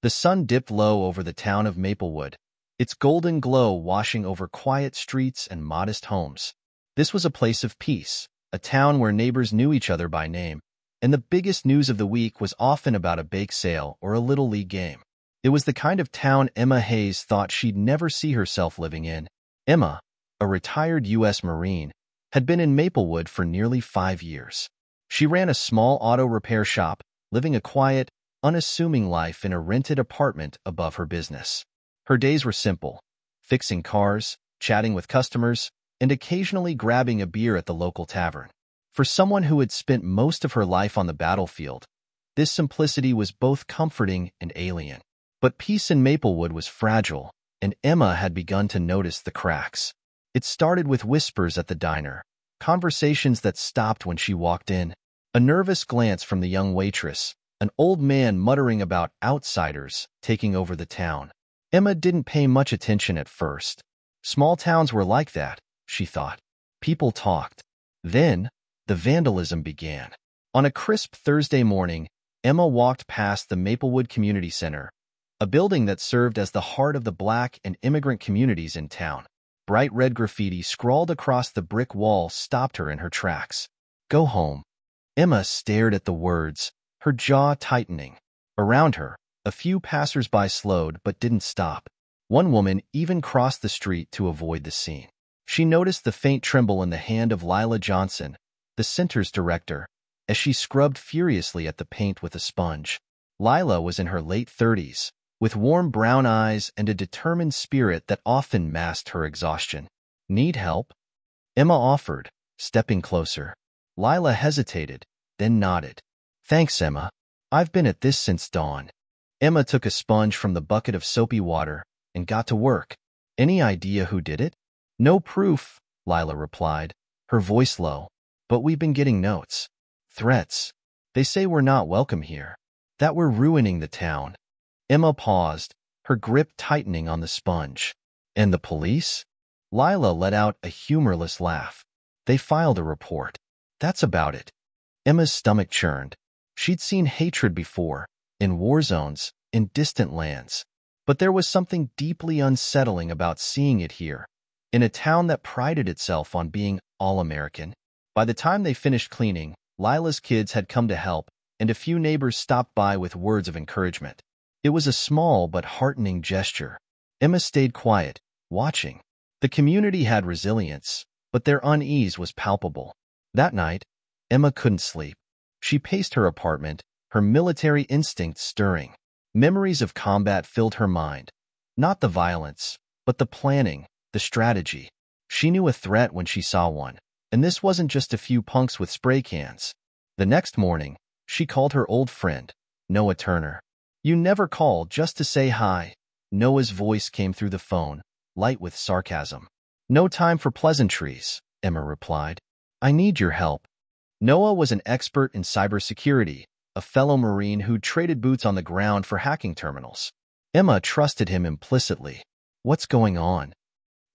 The sun dipped low over the town of Maplewood, its golden glow washing over quiet streets and modest homes. This was a place of peace, a town where neighbors knew each other by name, and the biggest news of the week was often about a bake sale or a Little League game. It was the kind of town Emma Hayes thought she'd never see herself living in. Emma, a retired U.S. Marine, had been in Maplewood for nearly 5 years. She ran a small auto repair shop, living a quiet, unassuming life in a rented apartment above her business. Her days were simple: fixing cars, chatting with customers, and occasionally grabbing a beer at the local tavern. For someone who had spent most of her life on the battlefield, this simplicity was both comforting and alien. But peace in Maplewood was fragile, and Emma had begun to notice the cracks. It started with whispers at the diner, conversations that stopped when she walked in, a nervous glance from the young waitress, an old man muttering about outsiders taking over the town. Emma didn't pay much attention at first. Small towns were like that, she thought. People talked. Then, the vandalism began. On a crisp Thursday morning, Emma walked past the Maplewood Community Center, a building that served as the heart of the Black and immigrant communities in town. Bright red graffiti scrawled across the brick wall stopped her in her tracks. "Go home." Emma stared at the words, her jaw tightening. Around her, a few passers-by slowed but didn't stop. One woman even crossed the street to avoid the scene. She noticed the faint tremble in the hand of Lila Johnson, the center's director, as she scrubbed furiously at the paint with a sponge. Lila was in her late 30s, with warm brown eyes and a determined spirit that often masked her exhaustion. "Need help?" Emma offered, stepping closer. Lila hesitated, then nodded. "Thanks, Emma. I've been at this since dawn." Emma took a sponge from the bucket of soapy water and got to work. "Any idea who did it?" "No proof," Lila replied, her voice low. "But we've been getting notes. Threats. They say we're not welcome here, that we're ruining the town." Emma paused, her grip tightening on the sponge. "And the police?" Lila let out a humorless laugh. "They filed a report. That's about it." Emma's stomach churned. She'd seen hatred before, in war zones, in distant lands. But there was something deeply unsettling about seeing it here, in a town that prided itself on being all-American. By the time they finished cleaning, Lila's kids had come to help, and a few neighbors stopped by with words of encouragement. It was a small but heartening gesture. Emma stayed quiet, watching. The community had resilience, but their unease was palpable. That night, Emma couldn't sleep. She paced her apartment, her military instincts stirring. Memories of combat filled her mind. Not the violence, but the planning, the strategy. She knew a threat when she saw one, and this wasn't just a few punks with spray cans. The next morning, she called her old friend, Noah Turner. "You never call just to say hi." Noah's voice came through the phone, light with sarcasm. "No time for pleasantries," Emma replied. "I need your help." Noah was an expert in cybersecurity, a fellow Marine who'd traded boots on the ground for hacking terminals. Emma trusted him implicitly. "What's going on?"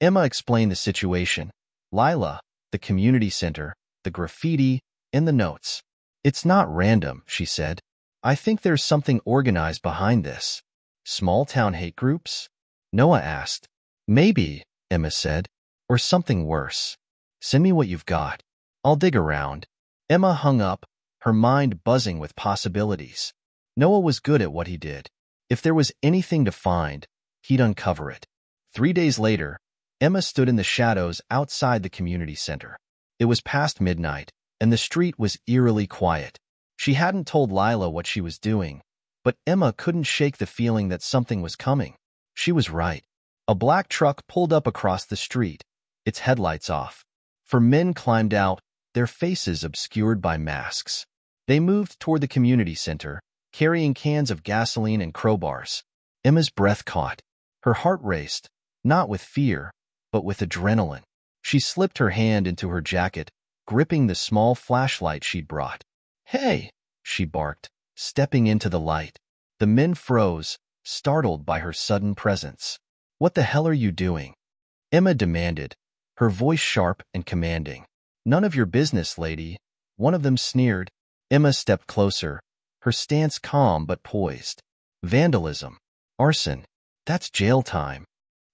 Emma explained the situation. Lila, the community center, the graffiti, and the notes. "It's not random," she said. "I think there's something organized behind this." "Small-town hate groups?" Noah asked. "Maybe," Emma said, "or something worse. Send me what you've got. I'll dig around." Emma hung up, her mind buzzing with possibilities. Noah was good at what he did. If there was anything to find, he'd uncover it. 3 days later, Emma stood in the shadows outside the community center. It was past midnight, and the street was eerily quiet. She hadn't told Lila what she was doing, but Emma couldn't shake the feeling that something was coming. She was right. A black truck pulled up across the street, its headlights off. 4 men climbed out, their faces obscured by masks. They moved toward the community center, carrying cans of gasoline and crowbars. Emma's breath caught. Her heart raced, not with fear, but with adrenaline. She slipped her hand into her jacket, gripping the small flashlight she'd brought. "Hey!" she barked, stepping into the light. The men froze, startled by her sudden presence. "What the hell are you doing?" Emma demanded, her voice sharp and commanding. "None of your business, lady," one of them sneered. Emma stepped closer, her stance calm but poised. Vandalism. Arson. That's jail time.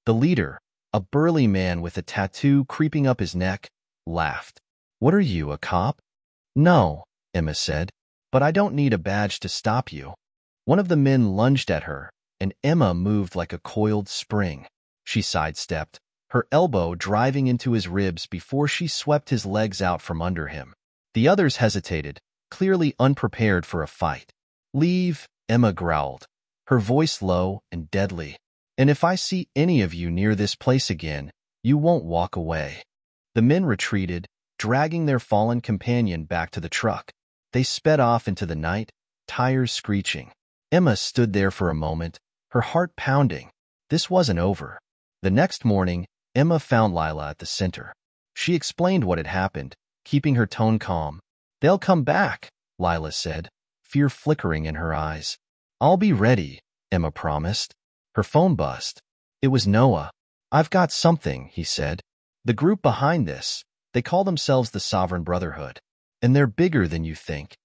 The leader, a burly man with a tattoo creeping up his neck, laughed. What are you, a cop? No, Emma said, but I don't need a badge to stop you. One of the men lunged at her, and Emma moved like a coiled spring. She sidestepped, her elbow driving into his ribs before she swept his legs out from under him. The others hesitated, clearly unprepared for a fight. Leave, Emma growled, her voice low and deadly. And if I see any of you near this place again, you won't walk away. The men retreated, dragging their fallen companion back to the truck. They sped off into the night, tires screeching. Emma stood there for a moment, her heart pounding. This wasn't over. The next morning, Emma found Lila at the center. She explained what had happened, keeping her tone calm. They'll come back, Lila said, fear flickering in her eyes. I'll be ready, Emma promised. Her phone buzzed. It was Noah. I've got something, he said. The group behind this, they call themselves the Sovereign Brotherhood. And they're bigger than you think.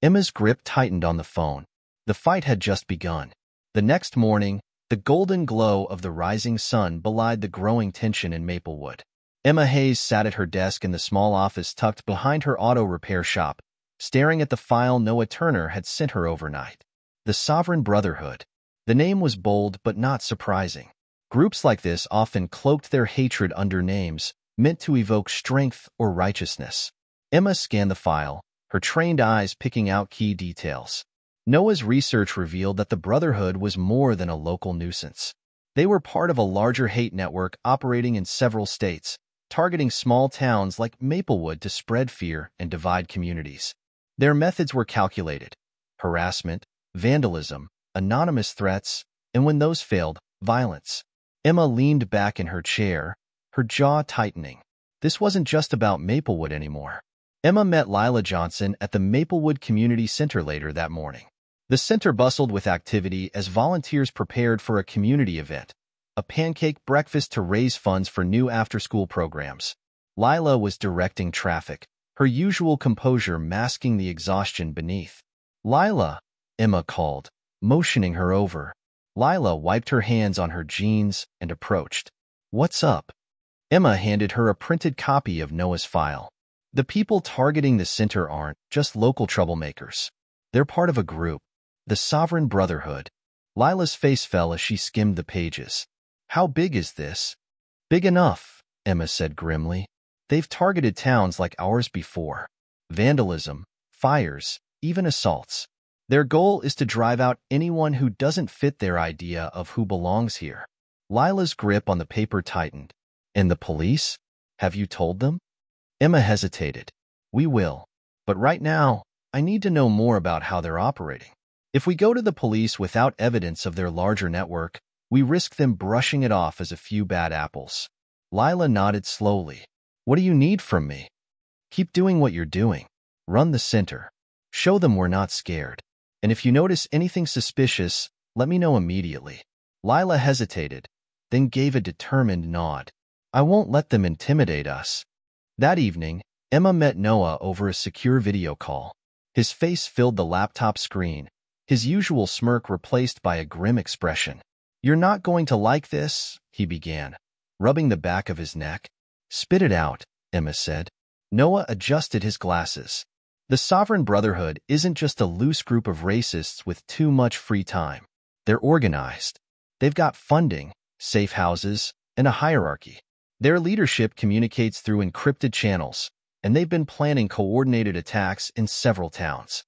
Emma's grip tightened on the phone. The fight had just begun. The next morning, the golden glow of the rising sun belied the growing tension in Maplewood. Emma Hayes sat at her desk in the small office tucked behind her auto repair shop, staring at the file Noah Turner had sent her overnight. The Sovereign Brotherhood. The name was bold but not surprising. Groups like this often cloaked their hatred under names meant to evoke strength or righteousness. Emma scanned the file, her trained eyes picking out key details. Noah's research revealed that the Brotherhood was more than a local nuisance. They were part of a larger hate network operating in several states, targeting small towns like Maplewood to spread fear and divide communities. Their methods were calculated: harassment, vandalism, anonymous threats, and when those failed, violence. Emma leaned back in her chair, her jaw tightening. This wasn't just about Maplewood anymore. Emma met Lila Johnson at the Maplewood Community Center later that morning. The center bustled with activity as volunteers prepared for a community event, a pancake breakfast to raise funds for new after-school programs. Lila was directing traffic, her usual composure masking the exhaustion beneath. Lila, Emma called, motioning her over. Lila wiped her hands on her jeans and approached. What's up? Emma handed her a printed copy of Noah's file. The people targeting the center aren't just local troublemakers. They're part of a group, the Sovereign Brotherhood. Lila's face fell as she skimmed the pages. How big is this? Big enough, Emma said grimly. They've targeted towns like ours before. Vandalism, fires, even assaults. Their goal is to drive out anyone who doesn't fit their idea of who belongs here. Lila's grip on the paper tightened. And the police? Have you told them? Emma hesitated. We will. But right now, I need to know more about how they're operating. If we go to the police without evidence of their larger network, we risk them brushing it off as a few bad apples. Lila nodded slowly. What do you need from me? Keep doing what you're doing. Run the center. Show them we're not scared. And if you notice anything suspicious, let me know immediately. Lila hesitated, then gave a determined nod. I won't let them intimidate us. That evening, Emma met Noah over a secure video call. His face filled the laptop screen, his usual smirk replaced by a grim expression. You're not going to like this, he began, rubbing the back of his neck. Spit it out, Emma said. Noah adjusted his glasses. The Sovereign Brotherhood isn't just a loose group of racists with too much free time. They're organized. They've got funding, safe houses, and a hierarchy. Their leadership communicates through encrypted channels, and they've been planning coordinated attacks in several towns.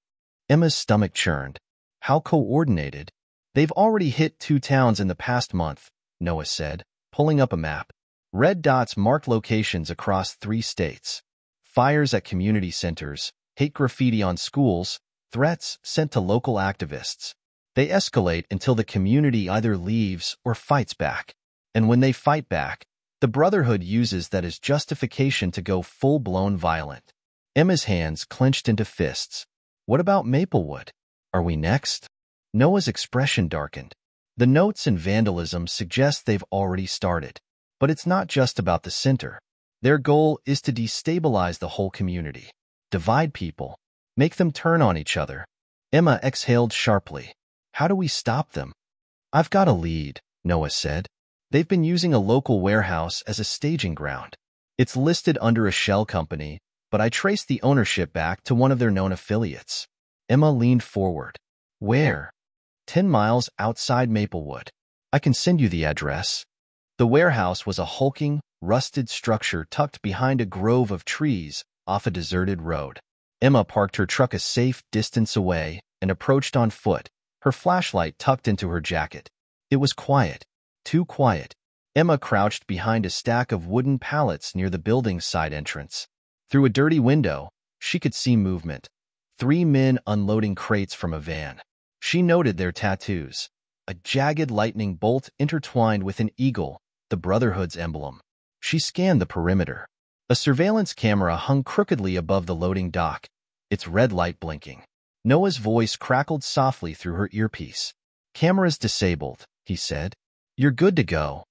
Emma's stomach churned. How coordinated? They've already hit 2 towns in the past month, Noah said, pulling up a map. Red dots mark locations across 3 states. Fires at community centers, hate graffiti on schools, threats sent to local activists. They escalate until the community either leaves or fights back. And when they fight back, the Brotherhood uses that as justification to go full-blown violent. Emma's hands clenched into fists. What about Maplewood? Are we next? Noah's expression darkened. The notes and vandalism suggest they've already started. But it's not just about the center. Their goal is to destabilize the whole community. Divide people. Make them turn on each other. Emma exhaled sharply. How do we stop them? I've got a lead, Noah said. They've been using a local warehouse as a staging ground. It's listed under a shell company, but I traced the ownership back to one of their known affiliates. Emma leaned forward. Where? 10 miles outside Maplewood. I can send you the address. The warehouse was a hulking, rusted structure tucked behind a grove of trees off a deserted road. Emma parked her truck a safe distance away and approached on foot, her flashlight tucked into her jacket. It was quiet. Too quiet. Emma crouched behind a stack of wooden pallets near the building's side entrance. Through a dirty window, she could see movement. 3 men unloading crates from a van. She noted their tattoos. A jagged lightning bolt intertwined with an eagle, the Brotherhood's emblem. She scanned the perimeter. A surveillance camera hung crookedly above the loading dock, its red light blinking. Noah's voice crackled softly through her earpiece. Cameras disabled, he said. You're good to go.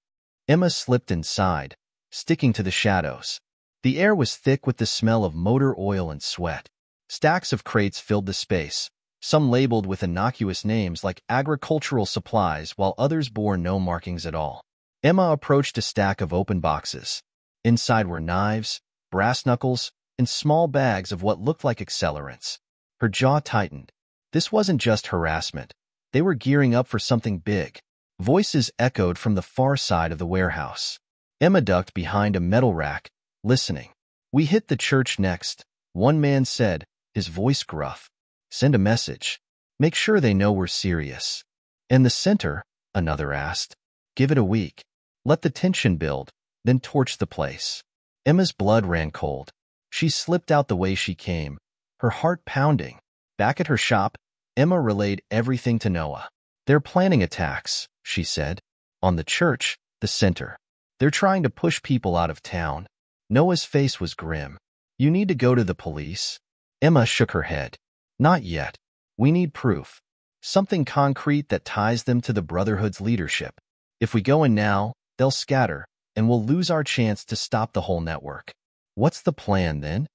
Emma slipped inside, sticking to the shadows. The air was thick with the smell of motor oil and sweat. Stacks of crates filled the space, some labeled with innocuous names like agricultural supplies while others bore no markings at all. Emma approached a stack of open boxes. Inside were knives, brass knuckles, and small bags of what looked like accelerants. Her jaw tightened. This wasn't just harassment. They were gearing up for something big. Voices echoed from the far side of the warehouse. Emma ducked behind a metal rack, listening. We hit the church next, one man said, his voice gruff. Send a message. Make sure they know we're serious. And the center, another asked. Give it a week. Let the tension build, then torch the place. Emma's blood ran cold. She slipped out the way she came, her heart pounding. Back at her shop, Emma relayed everything to Noah. They're planning attacks, she said. On the church, the center. They're trying to push people out of town. Noah's face was grim. You need to go to the police. Emma shook her head. Not yet. We need proof. Something concrete that ties them to the Brotherhood's leadership. If we go in now, they'll scatter, and we'll lose our chance to stop the whole network. What's the plan, then?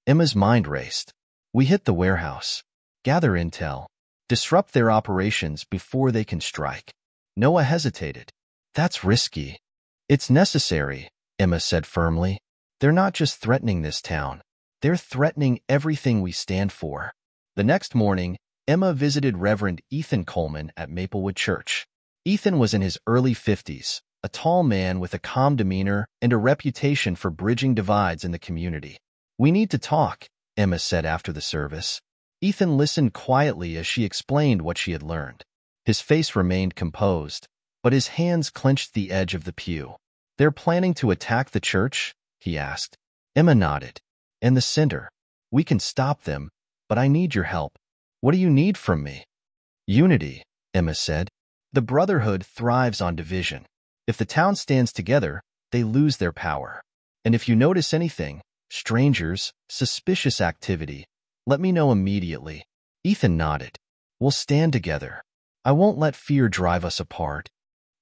Emma's mind raced. We hit the warehouse. Gather intel. Disrupt their operations before they can strike. Noah hesitated. That's risky. It's necessary, Emma said firmly. They're not just threatening this town. They're threatening everything we stand for. The next morning, Emma visited Reverend Ethan Coleman at Maplewood Church. Ethan was in his early 50s, a tall man with a calm demeanor and a reputation for bridging divides in the community. We need to talk, Emma said after the service. Ethan listened quietly as she explained what she had learned. His face remained composed, but his hands clenched the edge of the pew. They're planning to attack the church? He asked. Emma nodded. And the center. We can stop them, but I need your help. What do you need from me? Unity, Emma said. The Brotherhood thrives on division. If the town stands together, they lose their power. And if you notice anything, strangers, suspicious activity, let me know immediately. Ethan nodded. We'll stand together. I won't let fear drive us apart.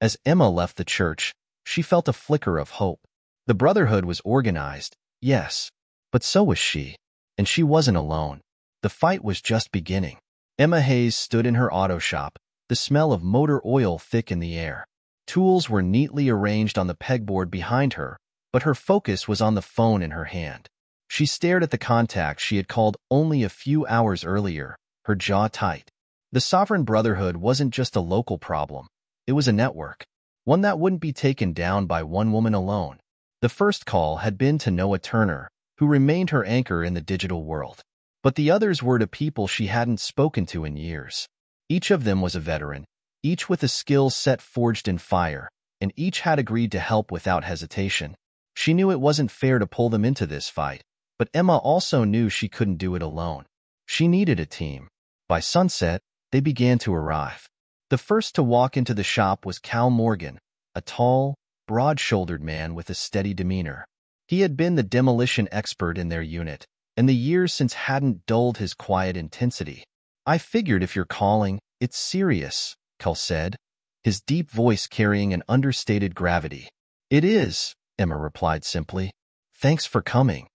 As Emma left the church, she felt a flicker of hope. The Brotherhood was organized, yes, but so was she. And she wasn't alone. The fight was just beginning. Emma Hayes stood in her auto shop, the smell of motor oil thick in the air. Tools were neatly arranged on the pegboard behind her, but her focus was on the phone in her hand. She stared at the contact she had called only a few hours earlier, her jaw tight. The Sovereign Brotherhood wasn't just a local problem. It was a network, one that wouldn't be taken down by one woman alone. The first call had been to Noah Turner, who remained her anchor in the digital world. But the others were to people she hadn't spoken to in years. Each of them was a veteran, each with a skill set forged in fire, and each had agreed to help without hesitation. She knew it wasn't fair to pull them into this fight, but Emma also knew she couldn't do it alone. She needed a team. By sunset, they began to arrive. The first to walk into the shop was Cal Morgan, a tall, broad-shouldered man with a steady demeanor. He had been the demolition expert in their unit, and the years since hadn't dulled his quiet intensity. I figured if you're calling, it's serious, Cal said, his deep voice carrying an understated gravity. It is, Emma replied simply. Thanks for coming.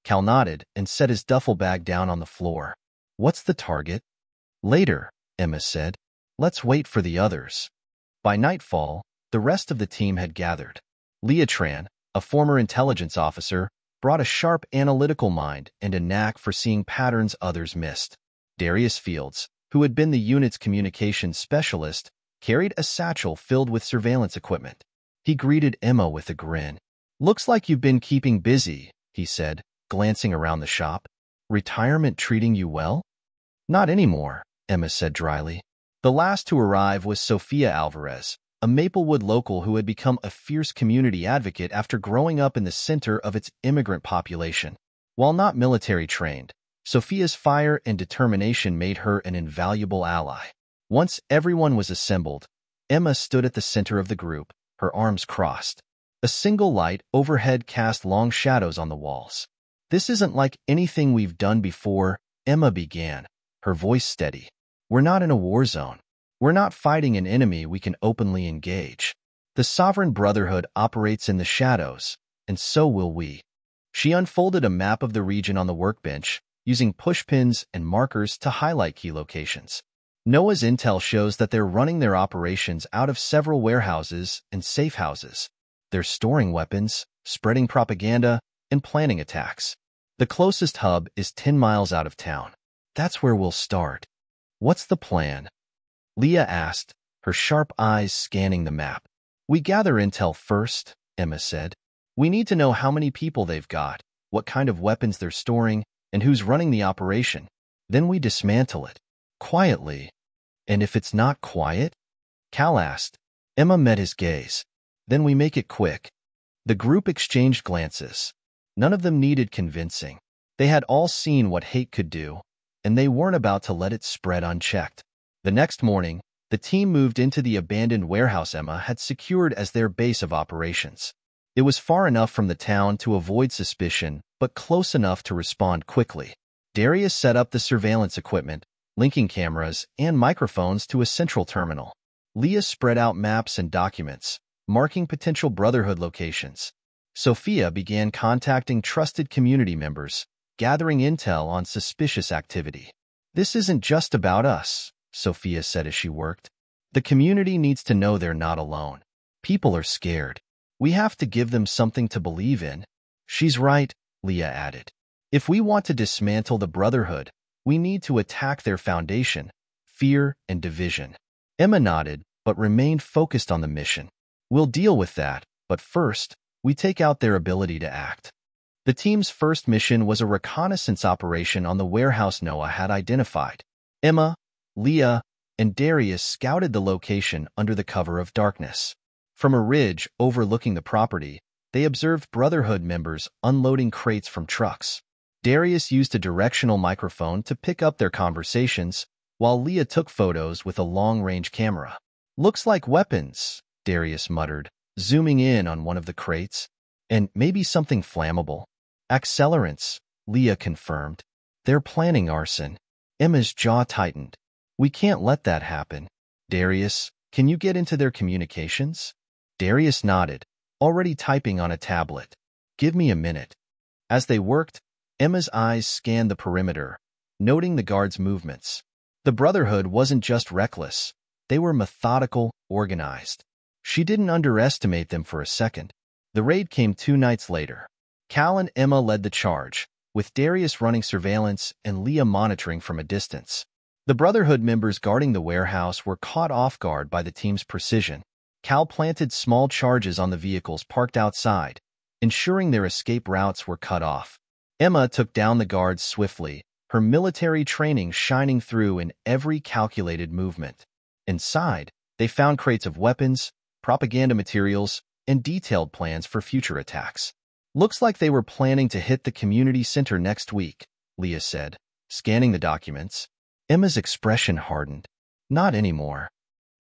Cal nodded and set his duffel bag down on the floor. What's the target? Later, Emma said. Let's wait for the others. By nightfall, the rest of the team had gathered. Leah Tran, a former intelligence officer, brought a sharp analytical mind and a knack for seeing patterns others missed. Darius Fields, who had been the unit's communications specialist, carried a satchel filled with surveillance equipment. He greeted Emma with a grin. "Looks like you've been keeping busy," he said, glancing around the shop. "Retirement treating you well?" "Not anymore," Emma said dryly. The last to arrive was Sofia Alvarez, a Maplewood local who had become a fierce community advocate after growing up in the center of its immigrant population. While not military-trained, Sofia's fire and determination made her an invaluable ally. Once everyone was assembled, Emma stood at the center of the group, her arms crossed. A single light overhead cast long shadows on the walls. "This isn't like anything we've done before," Emma began, her voice steady. "We're not in a war zone. We're not fighting an enemy we can openly engage. The Sovereign Brotherhood operates in the shadows, and so will we." She unfolded a map of the region on the workbench, using pushpins and markers to highlight key locations. NOAA's intel shows that they're running their operations out of several warehouses and safe houses. They're storing weapons, spreading propaganda, and planning attacks. The closest hub is 10 miles out of town. That's where we'll start. "What's the plan?" Leah asked, her sharp eyes scanning the map. "We gather intel first," Emma said. "We need to know how many people they've got, what kind of weapons they're storing, and who's running the operation. Then we dismantle it. Quietly." "And if it's not quiet?" Cal asked. Emma met his gaze. "Then we make it quick." The group exchanged glances. None of them needed convincing. They had all seen what hate could do, and they weren't about to let it spread unchecked. The next morning, the team moved into the abandoned warehouse Emma had secured as their base of operations. It was far enough from the town to avoid suspicion, but close enough to respond quickly. Darius set up the surveillance equipment, linking cameras and microphones to a central terminal. Leah spread out maps and documents, marking potential Brotherhood locations. Sofia began contacting trusted community members, gathering intel on suspicious activity. "This isn't just about us," Sofia said as she worked. "The community needs to know they're not alone. People are scared. We have to give them something to believe in." "She's right," Leah added. "If we want to dismantle the Brotherhood, we need to attack their foundation, fear and division." Emma nodded, but remained focused on the mission. "We'll deal with that, but first, we take out their ability to act." The team's first mission was a reconnaissance operation on the warehouse NOAA had identified. Emma, Leah, and Darius scouted the location under the cover of darkness. From a ridge overlooking the property, they observed Brotherhood members unloading crates from trucks. Darius used a directional microphone to pick up their conversations, while Leah took photos with a long-range camera. "Looks like weapons," Darius muttered, zooming in on one of the crates. "And maybe something flammable." "Accelerants," Leah confirmed. "They're planning arson." Emma's jaw tightened. "We can't let that happen." "Darius, can you get into their communications?" Darius nodded, already typing on a tablet. "Give me a minute." As they worked, Emma's eyes scanned the perimeter, noting the guards' movements. The Brotherhood wasn't just reckless. They were methodical, organized. She didn't underestimate them for a second. The raid came 2 nights later. Cal and Emma led the charge, with Darius running surveillance and Leah monitoring from a distance. The Brotherhood members guarding the warehouse were caught off guard by the team's precision. Cal planted small charges on the vehicles parked outside, ensuring their escape routes were cut off. Emma took down the guards swiftly, her military training shining through in every calculated movement. Inside, they found crates of weapons, propaganda materials, and detailed plans for future attacks. "Looks like they were planning to hit the community center next week," Leah said, scanning the documents. Emma's expression hardened. "Not anymore."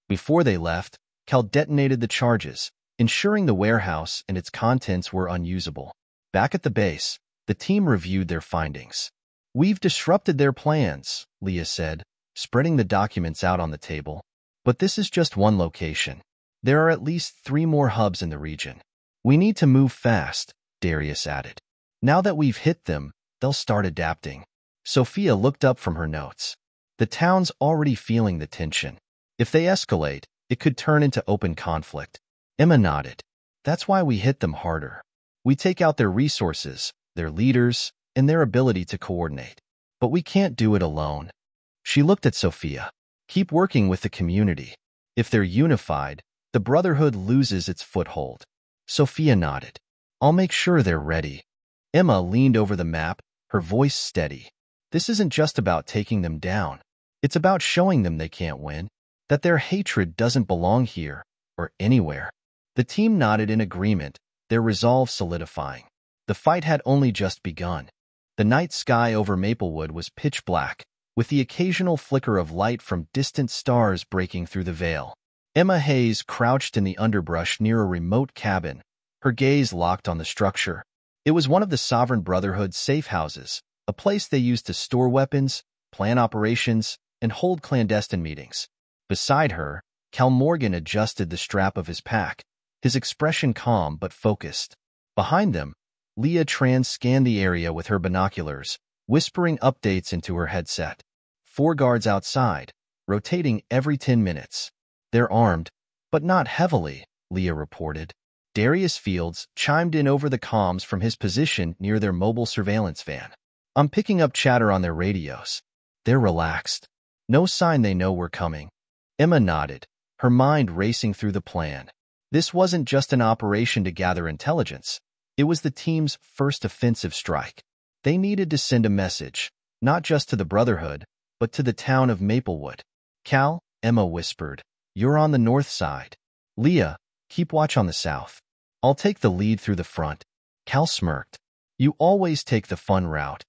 Before they left, Cal detonated the charges, ensuring the warehouse and its contents were unusable. Back at the base, the team reviewed their findings. "We've disrupted their plans," Leah said, spreading the documents out on the table. "But this is just one location. There are at least 3 more hubs in the region. We need to move fast," Darius added. "Now that we've hit them, they'll start adapting." Sofia looked up from her notes. "The town's already feeling the tension. If they escalate, it could turn into open conflict. Emma nodded. That's why we hit them harder. We take out their resources, their leaders, and their ability to coordinate. But we can't do it alone. She looked at Sophia. Keep working with the community. If they're unified, the Brotherhood loses its foothold. Sophia nodded. I'll make sure they're ready. Emma leaned over the map, her voice steady. This isn't just about taking them down. It's about showing them they can't win, that their hatred doesn't belong here or anywhere. The team nodded in agreement, their resolve solidifying. The fight had only just begun. The night sky over Maplewood was pitch black, with the occasional flicker of light from distant stars breaking through the veil. Emma Hayes crouched in the underbrush near a remote cabin, her gaze locked on the structure. It was one of the Sovereign Brotherhood's safe houses, a place they used to store weapons, plan operations, and hold clandestine meetings. Beside her, Cal Morgan adjusted the strap of his pack, his expression calm but focused. Behind them, Leah Tran scanned the area with her binoculars, whispering updates into her headset. 4 guards outside, rotating every 10 minutes. They're armed, but not heavily, Leah reported. Darius Fields chimed in over the comms from his position near their mobile surveillance van. I'm picking up chatter on their radios. They're relaxed. No sign they know we're coming. Emma nodded, her mind racing through the plan. This wasn't just an operation to gather intelligence. It was the team's first offensive strike. They needed to send a message, not just to the Brotherhood, but to the town of Maplewood. Cal, Emma whispered, you're on the north side. Leah, keep watch on the south. I'll take the lead through the front. Cal smirked. You always take the fun route.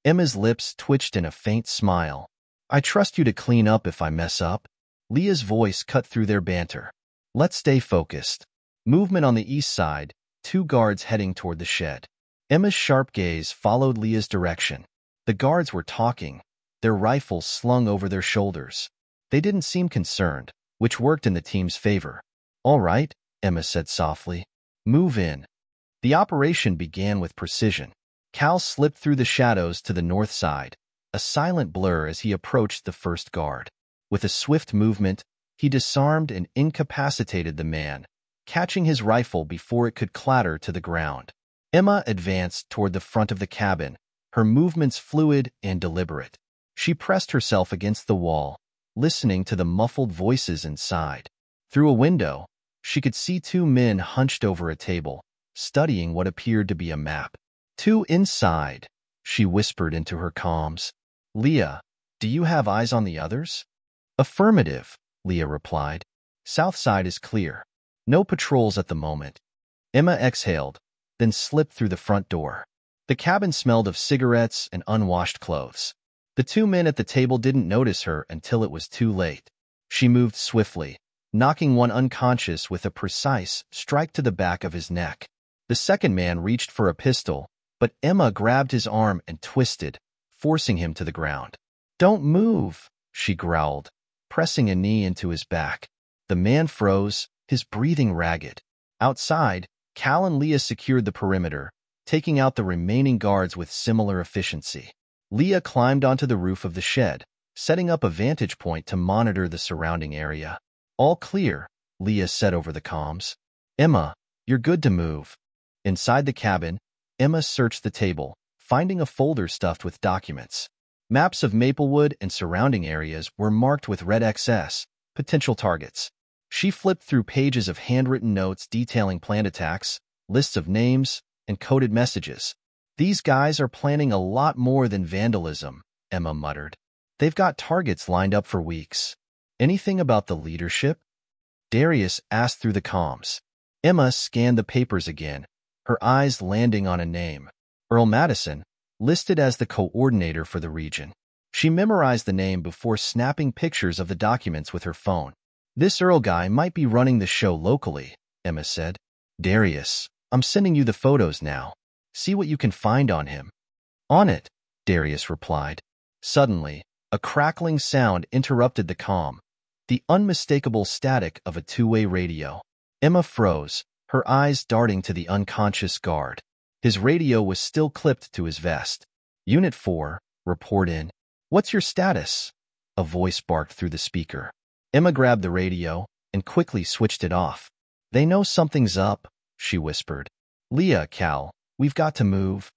Emma's lips twitched in a faint smile. I trust you to clean up if I mess up. Leah's voice cut through their banter. Let's stay focused. Movement on the east side, 2 guards heading toward the shed. Emma's sharp gaze followed Leah's direction. The guards were talking, their rifles slung over their shoulders. They didn't seem concerned, which worked in the team's favor. All right, Emma said softly. Move in. The operation began with precision. Cal slipped through the shadows to the north side, a silent blur as he approached the first guard. With a swift movement, he disarmed and incapacitated the man, catching his rifle before it could clatter to the ground. Emma advanced toward the front of the cabin, her movements fluid and deliberate. She pressed herself against the wall, listening to the muffled voices inside. Through a window, she could see 2 men hunched over a table, studying what appeared to be a map. 2 inside, she whispered into her comms. Leah, do you have eyes on the others? Affirmative, Leah replied. South side is clear. No patrols at the moment. Emma exhaled, then slipped through the front door. The cabin smelled of cigarettes and unwashed clothes. The 2 men at the table didn't notice her until it was too late. She moved swiftly, knocking one unconscious with a precise strike to the back of his neck. The second man reached for a pistol, but Emma grabbed his arm and twisted, forcing him to the ground. Don't move, she growled, pressing a knee into his back. The man froze, his breathing ragged. Outside, Cal and Leah secured the perimeter, taking out the remaining guards with similar efficiency. Leah climbed onto the roof of the shed, setting up a vantage point to monitor the surrounding area. All clear, Leah said over the comms. Emma, you're good to move. Inside the cabin, Emma searched the table, finding a folder stuffed with documents. Maps of Maplewood and surrounding areas were marked with red XS, potential targets. She flipped through pages of handwritten notes detailing planned attacks, lists of names, and coded messages. These guys are planning a lot more than vandalism, Emma muttered. They've got targets lined up for weeks. Anything about the leadership? Darius asked through the comms. Emma scanned the papers again, her eyes landing on a name. Earl Madison, listed as the coordinator for the region. She memorized the name before snapping pictures of the documents with her phone. This Earl guy might be running the show locally, Emma said. Darius, I'm sending you the photos now. See what you can find on him. On it, Darius replied. Suddenly, a crackling sound interrupted the calm, the unmistakable static of a 2-way radio. Emma froze, her eyes darting to the unconscious guard. His radio was still clipped to his vest. Unit 4, report in. What's your status? A voice barked through the speaker. Emma grabbed the radio and quickly switched it off. They know something's up, she whispered. Leah, Cal, we've got to move.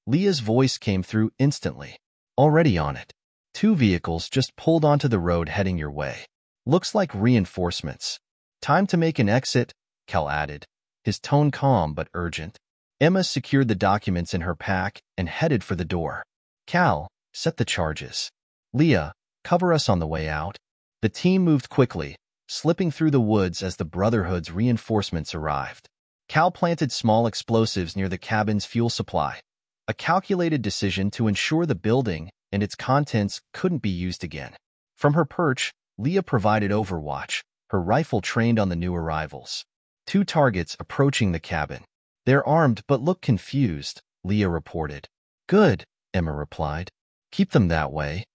Leah's voice came through instantly. Already on it. 2 vehicles just pulled onto the road heading your way. Looks like reinforcements. Time to make an exit, Cal added, his tone calm but urgent. Emma secured the documents in her pack and headed for the door. Cal, set the charges. Leah, cover us on the way out. The team moved quickly, slipping through the woods as the Brotherhood's reinforcements arrived. Cal planted small explosives near the cabin's fuel supply, a calculated decision to ensure the building and its contents couldn't be used again. From her perch, Leah provided overwatch, her rifle trained on the new arrivals. 2 targets approaching the cabin. They're armed but look confused, Leah reported. Good, Emma replied. Keep them that way.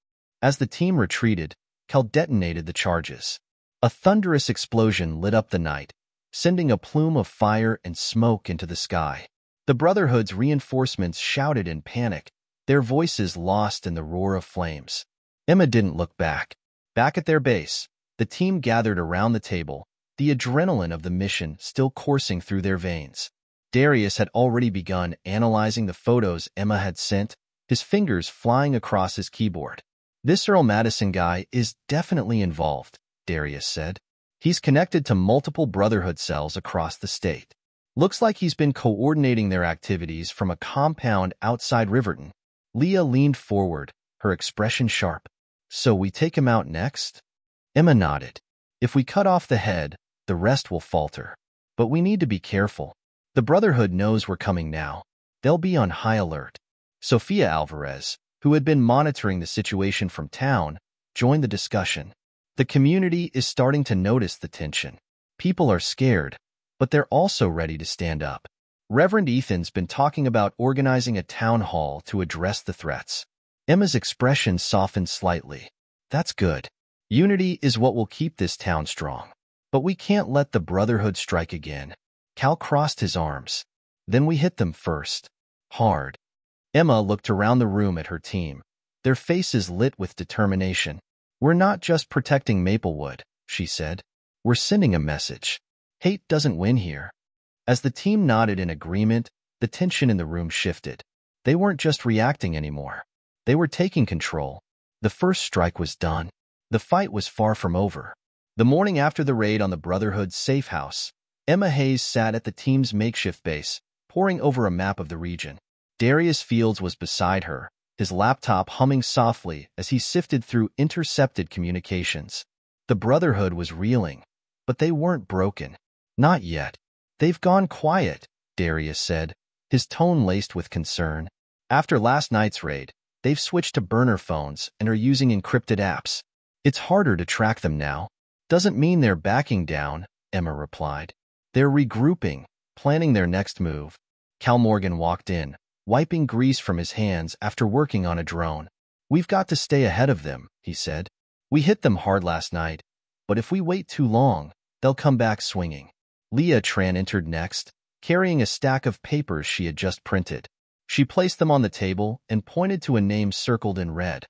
As the team retreated, Cal detonated the charges. A thunderous explosion lit up the night, sending a plume of fire and smoke into the sky. The Brotherhood's reinforcements shouted in panic, their voices lost in the roar of flames. Emma didn't look back. Back at their base, the team gathered around the table, the adrenaline of the mission still coursing through their veins. Darius had already begun analyzing the photos Emma had sent, his fingers flying across his keyboard. This Earl Madison guy is definitely involved, Darius said. He's connected to multiple Brotherhood cells across the state. Looks like he's been coordinating their activities from a compound outside Riverton. Leah leaned forward, her expression sharp. So we take him out next? Emma nodded. If we cut off the head, the rest will falter. But we need to be careful. The Brotherhood knows we're coming now. They'll be on high alert. Sofia Alvarez, who had been monitoring the situation from town, joined the discussion. The community is starting to notice the tension. People are scared, but they're also ready to stand up. Reverend Ethan's been talking about organizing a town hall to address the threats. Emma's expression softened slightly. That's good. Unity is what will keep this town strong. But we can't let the Brotherhood strike again. Cal crossed his arms. Then we hit them first. Hard. Emma looked around the room at her team, their faces lit with determination. We're not just protecting Maplewood, she said. We're sending a message. Hate doesn't win here. As the team nodded in agreement, the tension in the room shifted. They weren't just reacting anymore. They were taking control. The first strike was done. The fight was far from over. The morning after the raid on the Brotherhood's safe house, Emma Hayes sat at the team's makeshift base, poring over a map of the region. Darius Fields was beside her, his laptop humming softly as he sifted through intercepted communications. The Brotherhood was reeling, but they weren't broken. Not yet. They've gone quiet, Darius said, his tone laced with concern. After last night's raid, they've switched to burner phones and are using encrypted apps. It's harder to track them now. Doesn't mean they're backing down, Emma replied. They're regrouping, planning their next move. Cal Morgan walked in, wiping grease from his hands after working on a drone. We've got to stay ahead of them, he said. We hit them hard last night, but if we wait too long, they'll come back swinging. Leah Tran entered next, carrying a stack of papers she had just printed. She placed them on the table and pointed to a name circled in red.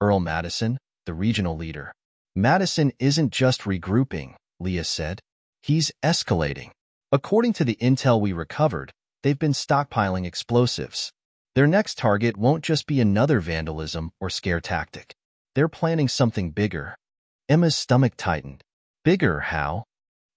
Earl Madison, the regional leader. Madison isn't just regrouping, Leah said. He's escalating. According to the intel we recovered, they've been stockpiling explosives. Their next target won't just be another vandalism or scare tactic. They're planning something bigger. Emma's stomach tightened. Bigger, how?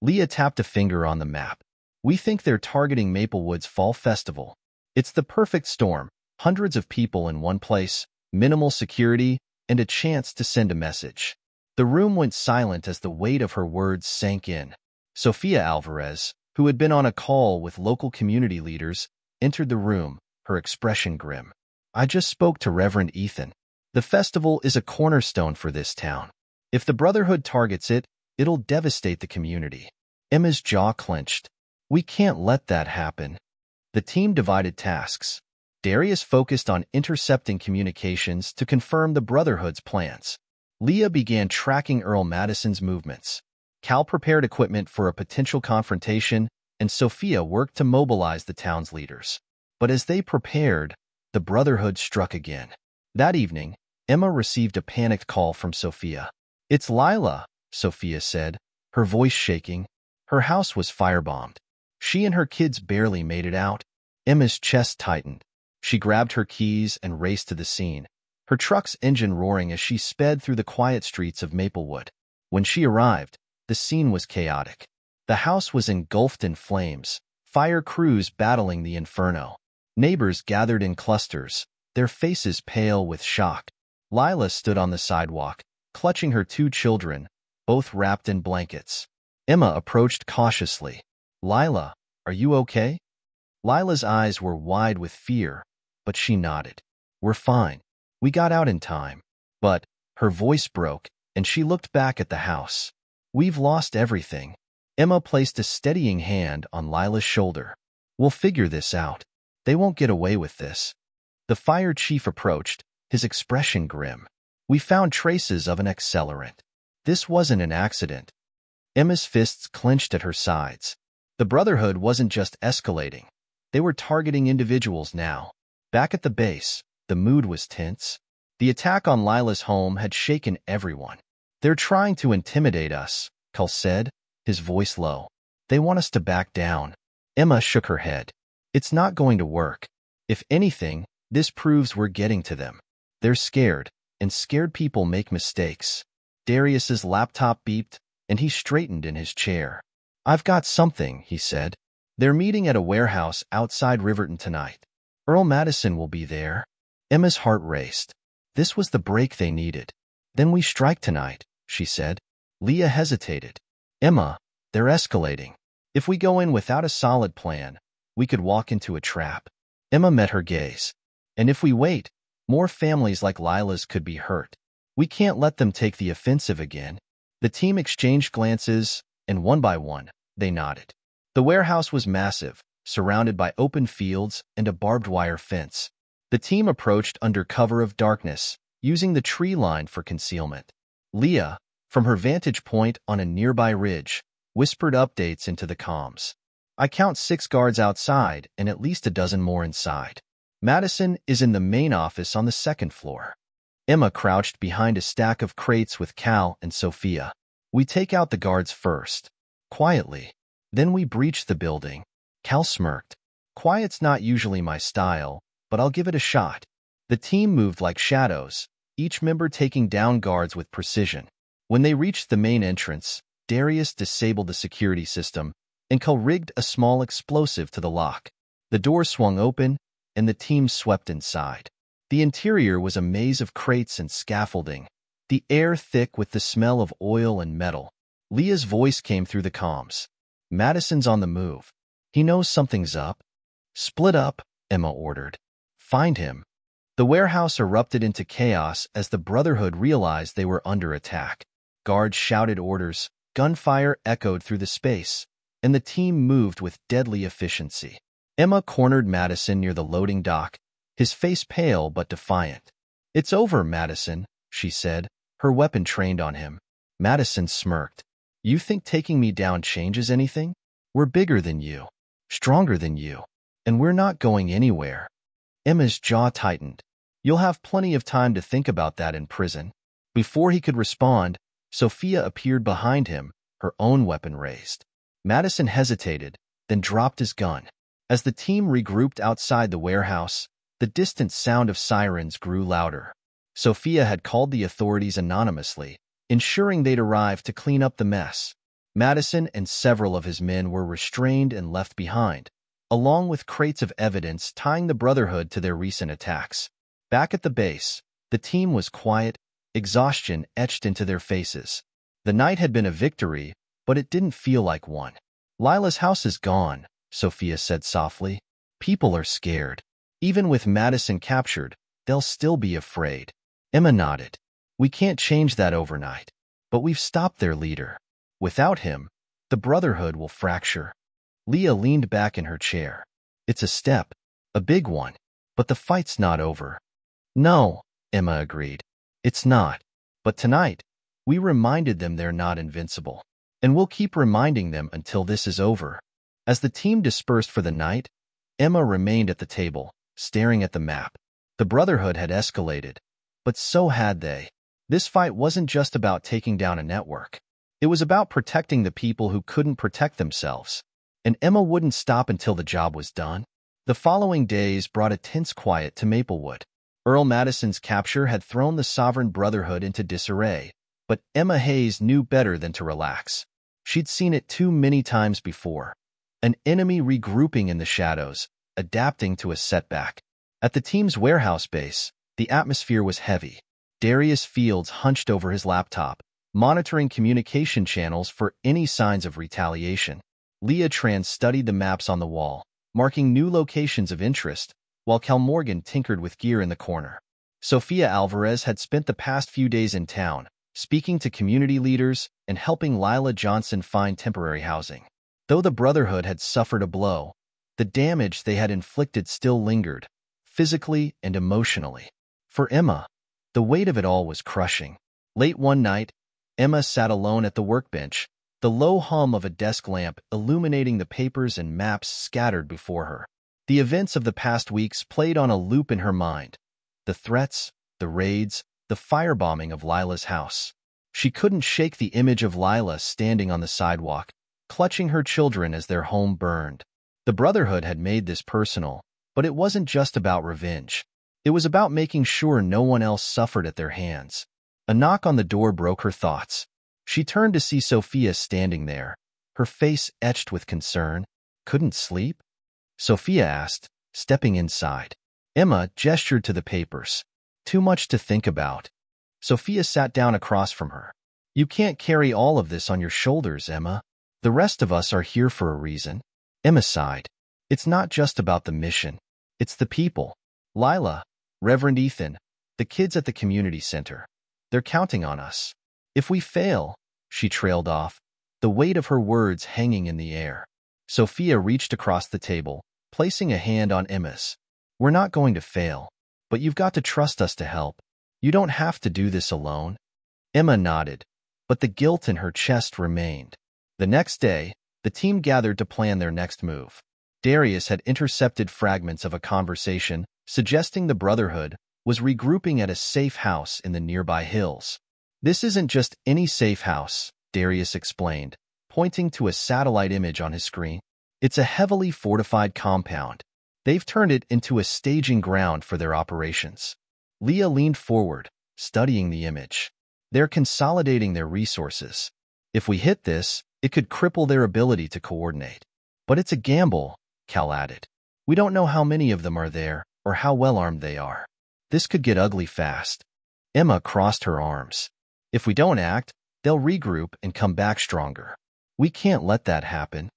Leah tapped a finger on the map. We think they're targeting Maplewood's Fall Festival. It's the perfect storm. Hundreds of people in one place, minimal security, and a chance to send a message. The room went silent as the weight of her words sank in. Sofia Alvarez, who had been on a call with local community leaders, entered the room, her expression grim. I just spoke to Reverend Ethan. The festival is a cornerstone for this town. If the Brotherhood targets it, it'll devastate the community. Emma's jaw clenched. We can't let that happen. The team divided tasks. Darius focused on intercepting communications to confirm the Brotherhood's plans. Leah began tracking Earl Madison's movements. Cal prepared equipment for a potential confrontation, and Sofia worked to mobilize the town's leaders. But as they prepared, the Brotherhood struck again. That evening, Emma received a panicked call from Sofia. It's Lila, Sophia said, her voice shaking. Her house was firebombed. She and her kids barely made it out. Emma's chest tightened. She grabbed her keys and raced to the scene, her truck's engine roaring as she sped through the quiet streets of Maplewood. When she arrived, the scene was chaotic. The house was engulfed in flames, fire crews battling the inferno. Neighbors gathered in clusters, their faces pale with shock. Lila stood on the sidewalk, clutching her 2 children, both wrapped in blankets. Emma approached cautiously. "Lila, are you okay?" Lila's eyes were wide with fear, but she nodded. "We're fine. We got out in time." But her voice broke, and she looked back at the house. "We've lost everything." Emma placed a steadying hand on Lila's shoulder. "We'll figure this out. They won't get away with this." The fire chief approached, his expression grim. "We found traces of an accelerant. This wasn't an accident." Emma's fists clenched at her sides. The Brotherhood wasn't just escalating. They were targeting individuals now. Back at the base, the mood was tense. The attack on Lila's home had shaken everyone. "They're trying to intimidate us," Cull said, his voice low. "They want us to back down." Emma shook her head. "It's not going to work. If anything, this proves we're getting to them. They're scared, and scared people make mistakes." Darius's laptop beeped, and he straightened in his chair. "I've got something," he said. "They're meeting at a warehouse outside Riverton tonight. Earl Madison will be there." Emma's heart raced. This was the break they needed. "Then we strike tonight," she said. Leah hesitated. "Emma, they're escalating. If we go in without a solid plan, we could walk into a trap." Emma met her gaze. "And if we wait, more families like Lila's could be hurt. We can't let them take the offensive again." The team exchanged glances, and one by one, they nodded. The warehouse was massive, surrounded by open fields and a barbed wire fence. The team approached under cover of darkness, using the tree line for concealment. Leah, from her vantage point on a nearby ridge, whispered updates into the comms. "I count 6 guards outside and at least a dozen more inside. Madison is in the main office on the 2nd floor." Emma crouched behind a stack of crates with Cal and Sophia. "We take out the guards first, quietly. Then we breach the building." Cal smirked. "Quiet's not usually my style, but I'll give it a shot." The team moved like shadows, each member taking down guards with precision. When they reached the main entrance, Darius disabled the security system, and Cull rigged a small explosive to the lock. The door swung open, and the team swept inside. The interior was a maze of crates and scaffolding, the air thick with the smell of oil and metal. Leah's voice came through the comms. "Madison's on the move. He knows something's up." "Split up," Emma ordered. "Find him." The warehouse erupted into chaos as the Brotherhood realized they were under attack. Guards shouted orders, gunfire echoed through the space, and the team moved with deadly efficiency. Emma cornered Madison near the loading dock, his face pale but defiant. "It's over, Madison," she said, her weapon trained on him. Madison smirked. "You think taking me down changes anything? We're bigger than you, stronger than you, and we're not going anywhere." Emma's jaw tightened. "You'll have plenty of time to think about that in prison." Before he could respond, Sophia appeared behind him, her own weapon raised. Madison hesitated, then dropped his gun. As the team regrouped outside the warehouse, the distant sound of sirens grew louder. Sophia had called the authorities anonymously, ensuring they'd arrive to clean up the mess. Madison and several of his men were restrained and left behind, along with crates of evidence tying the Brotherhood to their recent attacks. Back at the base, the team was quiet, exhaustion etched into their faces. The night had been a victory, but it didn't feel like one. "Lila's house is gone," Sophia said softly. "People are scared. Even with Madison captured, they'll still be afraid." Emma nodded. "We can't change that overnight, but we've stopped their leader. Without him, the Brotherhood will fracture." Leah leaned back in her chair. "It's a step, a big one, but the fight's not over." "No," Emma agreed. "It's not. But tonight, we reminded them they're not invincible. And we'll keep reminding them until this is over." As the team dispersed for the night, Emma remained at the table, staring at the map. The Brotherhood had escalated, but so had they. This fight wasn't just about taking down a network. It was about protecting the people who couldn't protect themselves. And Emma wouldn't stop until the job was done. The following days brought a tense quiet to Maplewood. Earl Madison's capture had thrown the Sovereign Brotherhood into disarray, but Emma Hayes knew better than to relax. She'd seen it too many times before. An enemy regrouping in the shadows, adapting to a setback. At the team's warehouse base, the atmosphere was heavy. Darius Fields hunched over his laptop, monitoring communication channels for any signs of retaliation. Leah Tran studied the maps on the wall, marking new locations of interest, while Cal Morgan tinkered with gear in the corner. Sofia Alvarez had spent the past few days in town, speaking to community leaders and helping Lila Johnson find temporary housing. Though the Brotherhood had suffered a blow, the damage they had inflicted still lingered, physically and emotionally. For Emma, the weight of it all was crushing. Late one night, Emma sat alone at the workbench, the low hum of a desk lamp illuminating the papers and maps scattered before her. The events of the past weeks played on a loop in her mind. The threats, the raids, the firebombing of Lila's house. She couldn't shake the image of Lila standing on the sidewalk, clutching her children as their home burned. The Brotherhood had made this personal, but it wasn't just about revenge. It was about making sure no one else suffered at their hands. A knock on the door broke her thoughts. She turned to see Sophia standing there, her face etched with concern. "Couldn't sleep?" Sophia asked, stepping inside. Emma gestured to the papers. "Too much to think about." Sophia sat down across from her. "You can't carry all of this on your shoulders, Emma. The rest of us are here for a reason." Emma sighed. "It's not just about the mission. It's the people. Lila, Reverend Ethan, the kids at the community center. They're counting on us. If we fail," she trailed off, the weight of her words hanging in the air. Sophia reached across the table, placing a hand on Emma's. "We're not going to fail, but you've got to trust us to help. You don't have to do this alone." Emma nodded, but the guilt in her chest remained. The next day, the team gathered to plan their next move. Darius had intercepted fragments of a conversation suggesting the Brotherhood was regrouping at a safe house in the nearby hills. "This isn't just any safe house," Darius explained, pointing to a satellite image on his screen. "It's a heavily fortified compound. They've turned it into a staging ground for their operations." Leah leaned forward, studying the image. "They're consolidating their resources. If we hit this, it could cripple their ability to coordinate." "But it's a gamble," Cal added. "We don't know how many of them are there or how well armed they are. This could get ugly fast." Emma crossed her arms. "If we don't act, they'll regroup and come back stronger. We can't let that happen."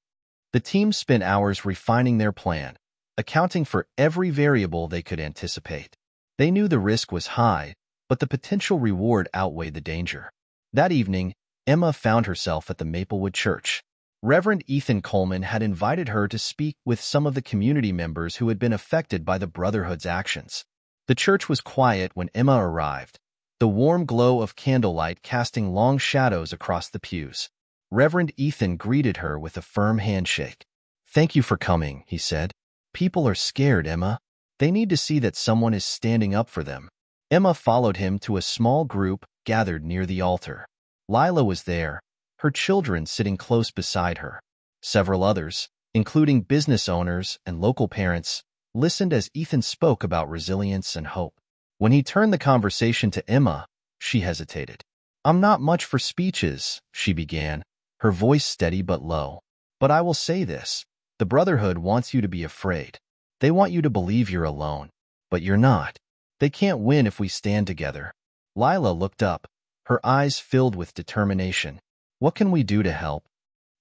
The team spent hours refining their plan, accounting for every variable they could anticipate. They knew the risk was high, but the potential reward outweighed the danger. That evening, Emma found herself at the Maplewood Church. Reverend Ethan Coleman had invited her to speak with some of the community members who had been affected by the Brotherhood's actions. The church was quiet when Emma arrived, the warm glow of candlelight casting long shadows across the pews. Reverend Ethan greeted her with a firm handshake. "Thank you for coming," he said. "People are scared, Emma. They need to see that someone is standing up for them." Emma followed him to a small group gathered near the altar. Lila was there, her children sitting close beside her. Several others, including business owners and local parents, listened as Ethan spoke about resilience and hope. When he turned the conversation to Emma, she hesitated. "I'm not much for speeches," she began, her voice steady but low. "But I will say this. The Brotherhood wants you to be afraid. They want you to believe you're alone. But you're not. They can't win if we stand together." Lila looked up, her eyes filled with determination. "What can we do to help?"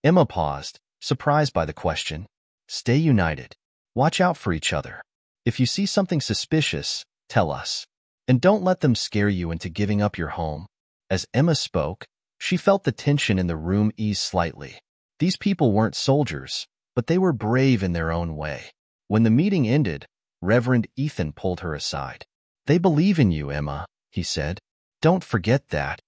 Emma paused, surprised by the question. "Stay united. Watch out for each other. If you see something suspicious, tell us. And don't let them scare you into giving up your home." As Emma spoke, she felt the tension in the room ease slightly. These people weren't soldiers, but they were brave in their own way. When the meeting ended, Reverend Ethan pulled her aside. "They believe in you, Emma," he said. "Don't forget that."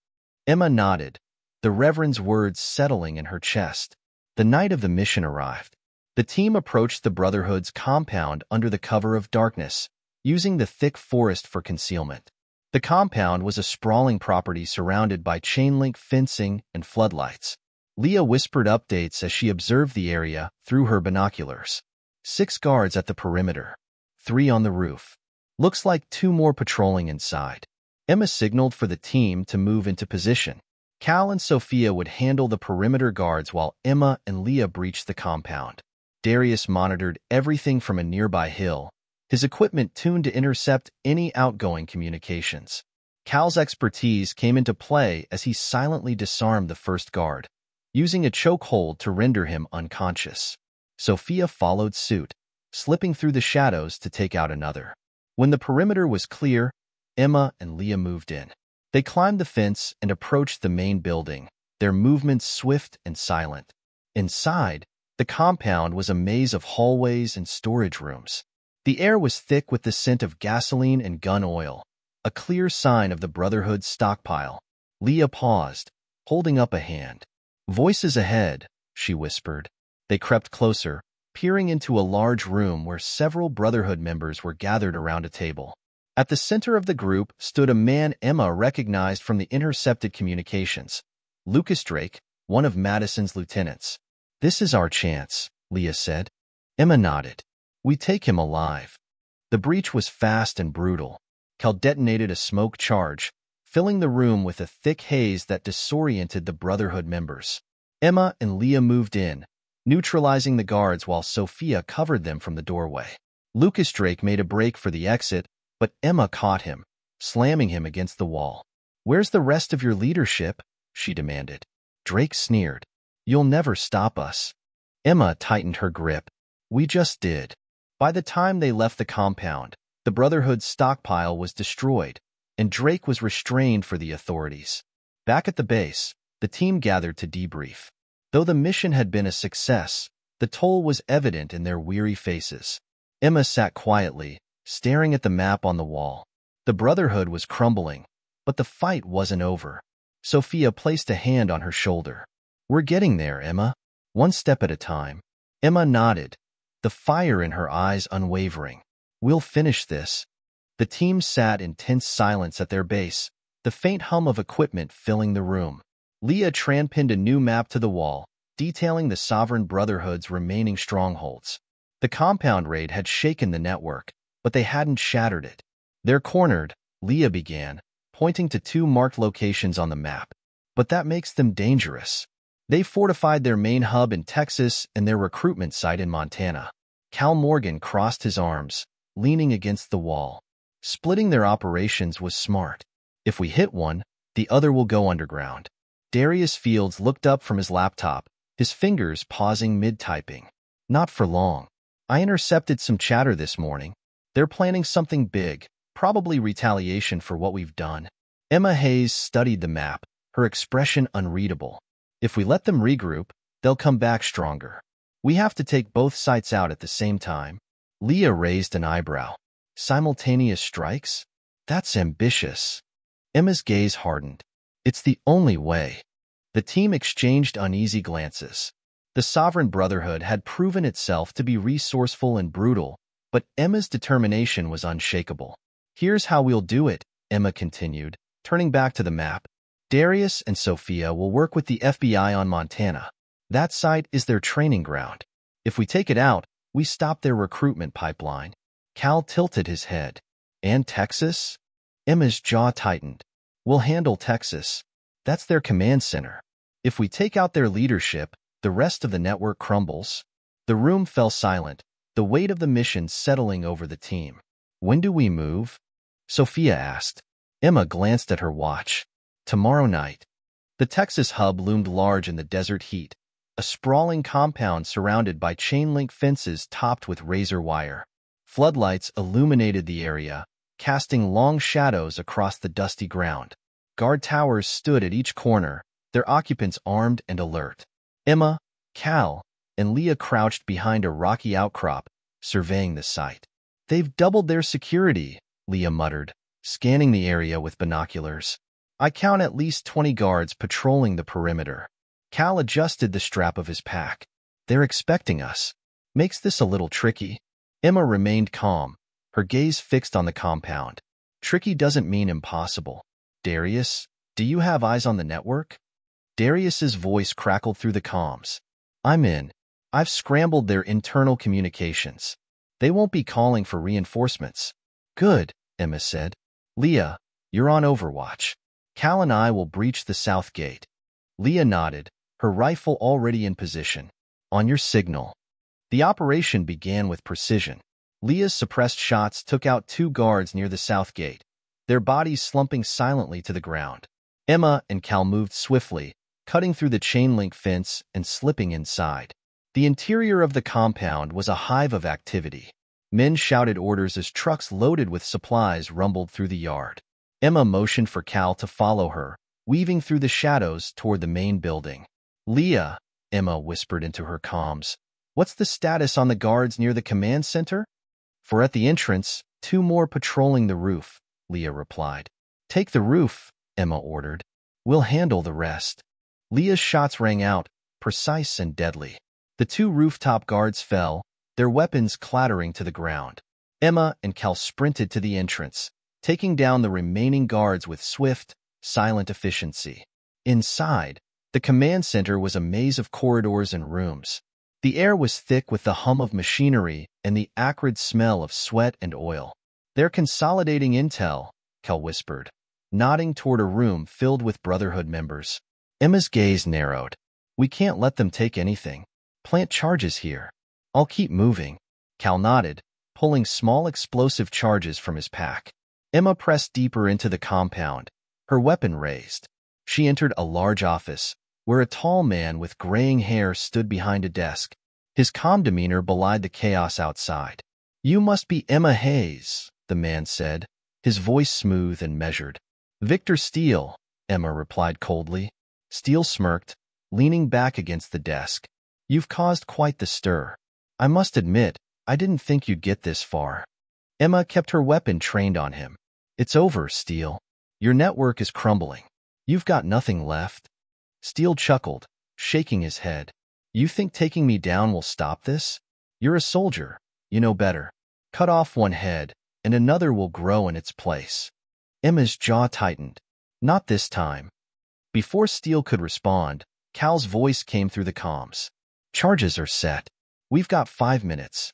Emma nodded, the Reverend's words settling in her chest. The night of the mission arrived. The team approached the Brotherhood's compound under the cover of darkness, using the thick forest for concealment. The compound was a sprawling property surrounded by chain-link fencing and floodlights. Leah whispered updates as she observed the area through her binoculars. 6 guards at the perimeter, 3 on the roof. Looks like 2 more patrolling inside. Emma signaled for the team to move into position. Cal and Sophia would handle the perimeter guards while Emma and Leah breached the compound. Darius monitored everything from a nearby hill, his equipment tuned to intercept any outgoing communications. Cal's expertise came into play as he silently disarmed the first guard, using a chokehold to render him unconscious. Sophia followed suit, slipping through the shadows to take out another. When the perimeter was clear, Emma and Leah moved in. They climbed the fence and approached the main building, their movements swift and silent. Inside, the compound was a maze of hallways and storage rooms. The air was thick with the scent of gasoline and gun oil, a clear sign of the Brotherhood's stockpile. Leah paused, holding up a hand. "Voices ahead," she whispered. They crept closer, peering into a large room where several Brotherhood members were gathered around a table. At the center of the group stood a man Emma recognized from the intercepted communications, Lucas Drake, one of Madison's lieutenants. "This is our chance," Leah said. Emma nodded. "We take him alive." The breach was fast and brutal. Cal detonated a smoke charge, filling the room with a thick haze that disoriented the Brotherhood members. Emma and Leah moved in, neutralizing the guards while Sophia covered them from the doorway. Lucas Drake made a break for the exit, but Emma caught him, slamming him against the wall. "Where's the rest of your leadership?" she demanded. Drake sneered. "You'll never stop us." Emma tightened her grip. "We just did." By the time they left the compound, the Brotherhood's stockpile was destroyed, and Drake was restrained for the authorities. Back at the base, the team gathered to debrief. Though the mission had been a success, the toll was evident in their weary faces. Emma sat quietly, staring at the map on the wall. The Brotherhood was crumbling, but the fight wasn't over. Sophia placed a hand on her shoulder. "We're getting there, Emma. One step at a time." Emma nodded, the fire in her eyes unwavering. "We'll finish this." The team sat in tense silence at their base, the faint hum of equipment filling the room. Leah pinned a new map to the wall, detailing the Sovereign Brotherhood's remaining strongholds. The compound raid had shaken the network, but they hadn't shattered it. "They're cornered," Leah began, pointing to 2 marked locations on the map. "But that makes them dangerous. They fortified their main hub in Texas and their recruitment site in Montana." Cal Morgan crossed his arms, leaning against the wall. "Splitting their operations was smart. If we hit one, the other will go underground." Darius Fields looked up from his laptop, his fingers pausing mid-typing. "Not for long. I intercepted some chatter this morning. They're planning something big, probably retaliation for what we've done." Emma Hayes studied the map, her expression unreadable. "If we let them regroup, they'll come back stronger. We have to take both sites out at the same time." Leah raised an eyebrow. "Simultaneous strikes? That's ambitious." Emma's gaze hardened. "It's the only way." The team exchanged uneasy glances. The Sovereign Brotherhood had proven itself to be resourceful and brutal, but Emma's determination was unshakable. "Here's how we'll do it," Emma continued, turning back to the map. "Darius and Sophia will work with the FBI on Montana. That site is their training ground. If we take it out, we stop their recruitment pipeline." Cal tilted his head. "And Texas?" Emma's jaw tightened. "We'll handle Texas. That's their command center. If we take out their leadership, the rest of the network crumbles." The room fell silent, the weight of the mission settling over the team. "When do we move?" Sophia asked. Emma glanced at her watch. "Tomorrow night." The Texas hub loomed large in the desert heat, a sprawling compound surrounded by chain-link fences topped with razor wire. Floodlights illuminated the area, casting long shadows across the dusty ground. Guard towers stood at each corner, their occupants armed and alert. Emma, Cal, and Leah crouched behind a rocky outcrop, surveying the site. "They've doubled their security," Leah muttered, scanning the area with binoculars. "I count at least 20 guards patrolling the perimeter." Cal adjusted the strap of his pack. "They're expecting us. Makes this a little tricky." Emma remained calm, her gaze fixed on the compound. Tricky doesn't mean impossible. Darius, do you have eyes on the network? Darius's voice crackled through the comms. I'm in. I've scrambled their internal communications. They won't be calling for reinforcements. Good, Emma said. Leah, you're on Overwatch. Cal and I will breach the south gate. Leah nodded, her rifle already in position. On your signal. The operation began with precision. Leah's suppressed shots took out 2 guards near the south gate, their bodies slumping silently to the ground. Emma and Cal moved swiftly, cutting through the chain-link fence and slipping inside. The interior of the compound was a hive of activity. Men shouted orders as trucks loaded with supplies rumbled through the yard. Emma motioned for Cal to follow her, weaving through the shadows toward the main building. Leah, Emma whispered into her comms, what's the status on the guards near the command center? For at the entrance, 2 more patrolling the roof, Leah replied. Take the roof, Emma ordered. We'll handle the rest. Leah's shots rang out, precise and deadly. The 2 rooftop guards fell, their weapons clattering to the ground. Emma and Cal sprinted to the entrance, taking down the remaining guards with swift, silent efficiency. Inside, the command center was a maze of corridors and rooms. The air was thick with the hum of machinery and the acrid smell of sweat and oil. They're consolidating intel, Cal whispered, nodding toward a room filled with Brotherhood members. Emma's gaze narrowed. We can't let them take anything. Plant charges here. I'll keep moving. Cal nodded, pulling small explosive charges from his pack. Emma pressed deeper into the compound, her weapon raised. She entered a large office, where a tall man with graying hair stood behind a desk. His calm demeanor belied the chaos outside. You must be Emma Hayes, the man said, his voice smooth and measured. Victor Steele, Emma replied coldly. Steele smirked, leaning back against the desk. You've caused quite the stir. I must admit, I didn't think you'd get this far. Emma kept her weapon trained on him. It's over, Steele. Your network is crumbling. You've got nothing left. Steele chuckled, shaking his head. You think taking me down will stop this? You're a soldier. You know better. Cut off one head, and another will grow in its place. Emma's jaw tightened. Not this time. Before Steele could respond, Cal's voice came through the comms. Charges are set. We've got 5 minutes.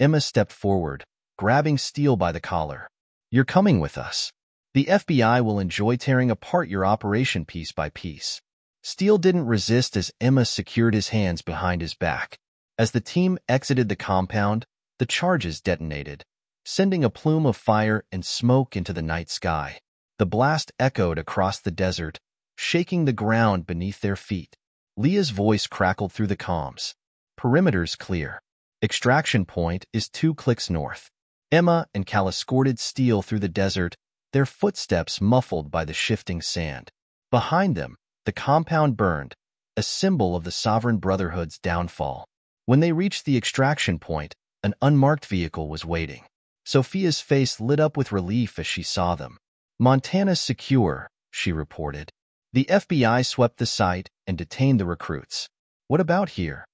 Emma stepped forward, grabbing Steele by the collar. You're coming with us. The FBI will enjoy tearing apart your operation piece by piece. Steele didn't resist as Emma secured his hands behind his back. As the team exited the compound, the charges detonated, sending a plume of fire and smoke into the night sky. The blast echoed across the desert, shaking the ground beneath their feet. Leah's voice crackled through the comms. Perimeter's clear. Extraction point is 2 clicks north. Emma and Cal escorted Steele through the desert, their footsteps muffled by the shifting sand. Behind them, the compound burned, a symbol of the Sovereign Brotherhood's downfall. When they reached the extraction point, an unmarked vehicle was waiting. Sophia's face lit up with relief as she saw them. Montana's secure, she reported. The FBI swept the site and detained the recruits. What about here?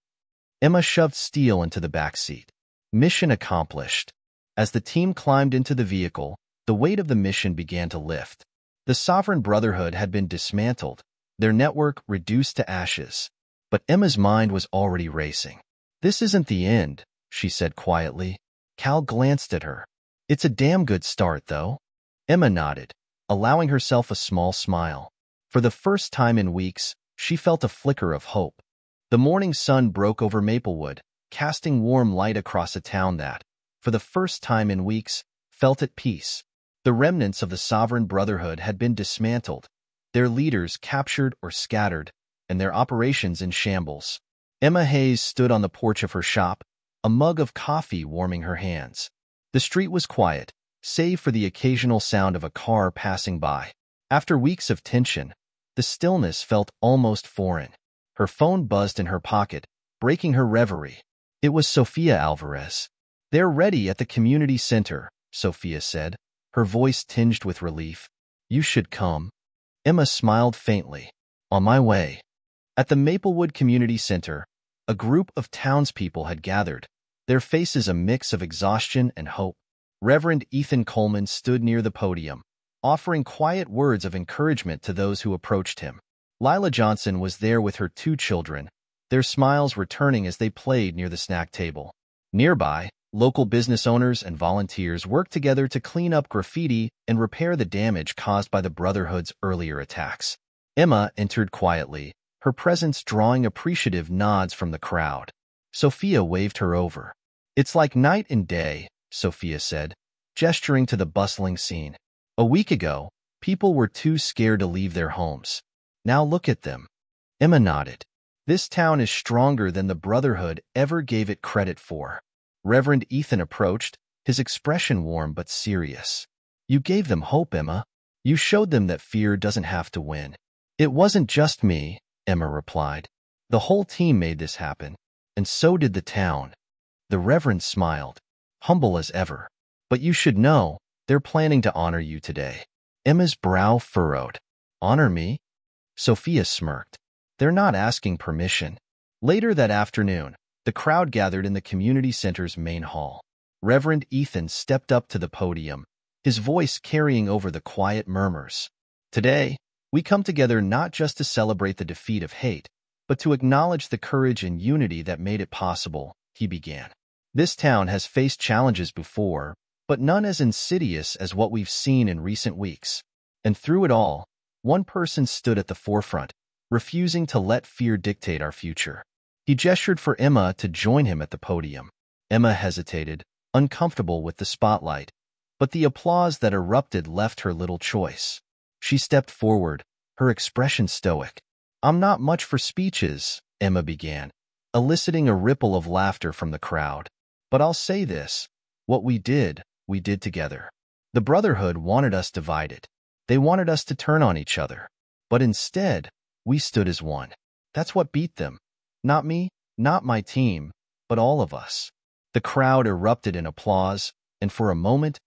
Emma shoved Steele into the back seat. Mission accomplished. As the team climbed into the vehicle, the weight of the mission began to lift. The Sovereign Brotherhood had been dismantled, their network reduced to ashes. But Emma's mind was already racing. This isn't the end, she said quietly. Cal glanced at her. It's a damn good start, though. Emma nodded, allowing herself a small smile. For the first time in weeks, she felt a flicker of hope. The morning sun broke over Maplewood, casting warm light across a town that, for the first time in weeks, felt at peace. The remnants of the Sovereign Brotherhood had been dismantled, their leaders captured or scattered, and their operations in shambles. Emma Hayes stood on the porch of her shop, a mug of coffee warming her hands. The street was quiet, save for the occasional sound of a car passing by. After weeks of tension, the stillness felt almost foreign. Her phone buzzed in her pocket, breaking her reverie. It was Sophia Alvarez. They're ready at the community center, Sophia said, her voice tinged with relief. You should come. Emma smiled faintly. On my way. At the Maplewood Community Center, a group of townspeople had gathered, their faces a mix of exhaustion and hope. Reverend Ethan Coleman stood near the podium, offering quiet words of encouragement to those who approached him. Lila Johnson was there with her 2 children, their smiles returning as they played near the snack table. Nearby, local business owners and volunteers worked together to clean up graffiti and repair the damage caused by the Brotherhood's earlier attacks. Emma entered quietly, her presence drawing appreciative nods from the crowd. Sophia waved her over. "It's like night and day," Sophia said, gesturing to the bustling scene. "A week ago, people were too scared to leave their homes. Now look at them." Emma nodded. "This town is stronger than the Brotherhood ever gave it credit for." Reverend Ethan approached, his expression warm but serious. "You gave them hope, Emma. You showed them that fear doesn't have to win." "It wasn't just me," Emma replied. "The whole team made this happen, and so did the town." The Reverend smiled, humble as ever. "But you should know, they're planning to honor you today." Emma's brow furrowed. "Honor me?" Sophia smirked. "They're not asking permission." Later that afternoon, the crowd gathered in the community center's main hall. Reverend Ethan stepped up to the podium, his voice carrying over the quiet murmurs. "Today, we come together not just to celebrate the defeat of hate, but to acknowledge the courage and unity that made it possible," he began. "This town has faced challenges before, but none as insidious as what we've seen in recent weeks. And through it all, one person stood at the forefront, refusing to let fear dictate our future." He gestured for Emma to join him at the podium. Emma hesitated, uncomfortable with the spotlight, but the applause that erupted left her little choice. She stepped forward, her expression stoic. "I'm not much for speeches," Emma began, eliciting a ripple of laughter from the crowd. "But I'll say this, what we did together. The Brotherhood wanted us divided. They wanted us to turn on each other. But instead, we stood as one. That's what beat them. Not me, not my team, but all of us." The crowd erupted in applause, and for a moment,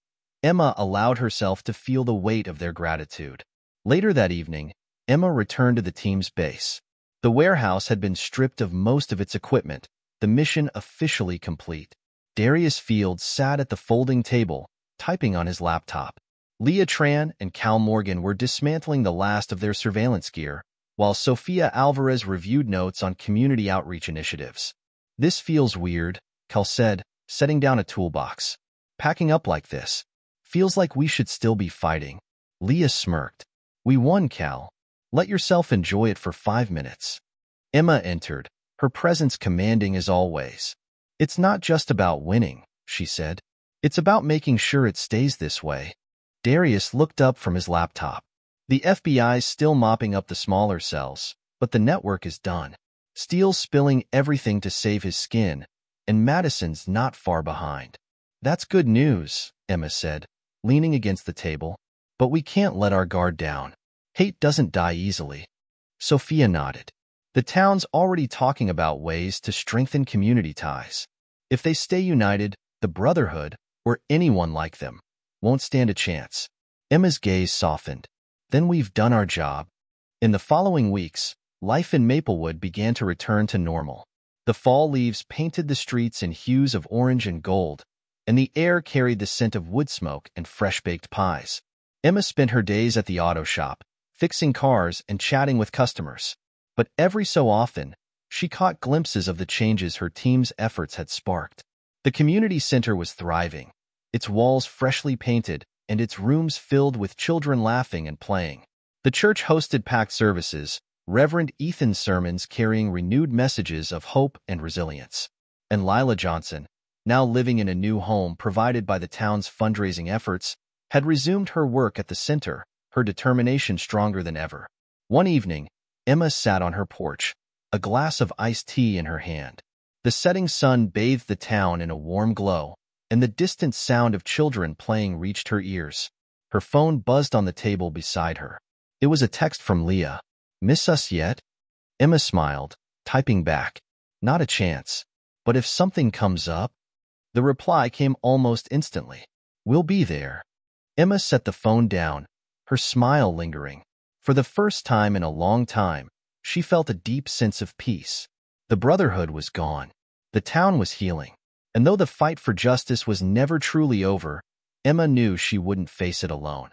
Emma allowed herself to feel the weight of their gratitude. Later that evening, Emma returned to the team's base. The warehouse had been stripped of most of its equipment, the mission officially complete. Darius Fields sat at the folding table, typing on his laptop. Leah Tran and Cal Morgan were dismantling the last of their surveillance gear, while Sofia Alvarez reviewed notes on community outreach initiatives. "This feels weird," Cal said, setting down a toolbox. "Packing up like this. Feels like we should still be fighting." Leah smirked. "We won, Cal. Let yourself enjoy it for 5 minutes." Emma entered, her presence commanding as always. "It's not just about winning," she said. "It's about making sure it stays this way." Darius looked up from his laptop. "The FBI's still mopping up the smaller cells, but the network is done. Steele's spilling everything to save his skin, and Madison's not far behind." "That's good news," Emma said, leaning against the table. "But we can't let our guard down. Hate doesn't die easily." Sophia nodded. "The town's already talking about ways to strengthen community ties. If they stay united, the Brotherhood, or anyone like them, won't stand a chance." Emma's gaze softened. "Then we've done our job." In the following weeks, life in Maplewood began to return to normal. The fall leaves painted the streets in hues of orange and gold, and the air carried the scent of wood smoke and fresh-baked pies. Emma spent her days at the auto shop, fixing cars and chatting with customers. But every so often, she caught glimpses of the changes her team's efforts had sparked. The community center was thriving, its walls freshly painted, and its rooms filled with children laughing and playing. The church hosted packed services, Reverend Ethan's sermons carrying renewed messages of hope and resilience. And Lila Johnson, now living in a new home provided by the town's fundraising efforts, had resumed her work at the center, her determination stronger than ever. One evening, Emma sat on her porch, a glass of iced tea in her hand. The setting sun bathed the town in a warm glow, and the distant sound of children playing reached her ears. Her phone buzzed on the table beside her. It was a text from Leah. "Miss us yet?" Emma smiled, typing back. "Not a chance. But if something comes up?" The reply came almost instantly. "We'll be there." Emma set the phone down, her smile lingering. For the first time in a long time, she felt a deep sense of peace. The Brotherhood was gone. The town was healing. And though the fight for justice was never truly over, Emma knew she wouldn't face it alone.